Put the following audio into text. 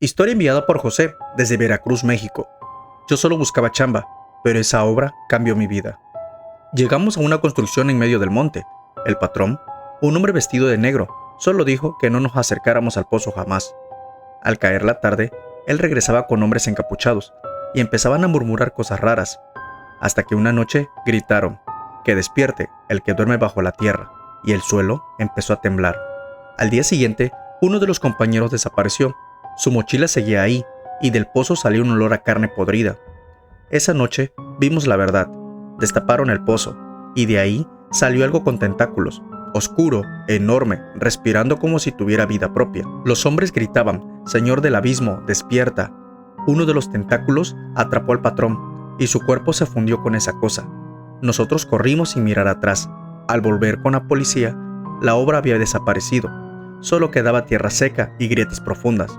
Historia enviada por José desde Veracruz, México. Yo solo buscaba chamba, pero esa obra cambió mi vida. Llegamos a una construcción en medio del monte. El patrón, un hombre vestido de negro, solo dijo que no nos acercáramos al pozo jamás. Al caer la tarde, él regresaba con hombres encapuchados y empezaban a murmurar cosas raras, hasta que una noche gritaron: "Que despierte el que duerme bajo la tierra", y el suelo empezó a temblar. Al día siguiente, uno de los compañeros desapareció. Su mochila seguía ahí, y del pozo salió un olor a carne podrida. Esa noche vimos la verdad. Destaparon el pozo, y de ahí salió algo con tentáculos, oscuro, enorme, respirando como si tuviera vida propia. Los hombres gritaban: "Señor del abismo, despierta". Uno de los tentáculos atrapó al patrón, y su cuerpo se fundió con esa cosa. Nosotros corrimos sin mirar atrás. Al volver con la policía, la obra había desaparecido. Solo quedaba tierra seca y grietas profundas.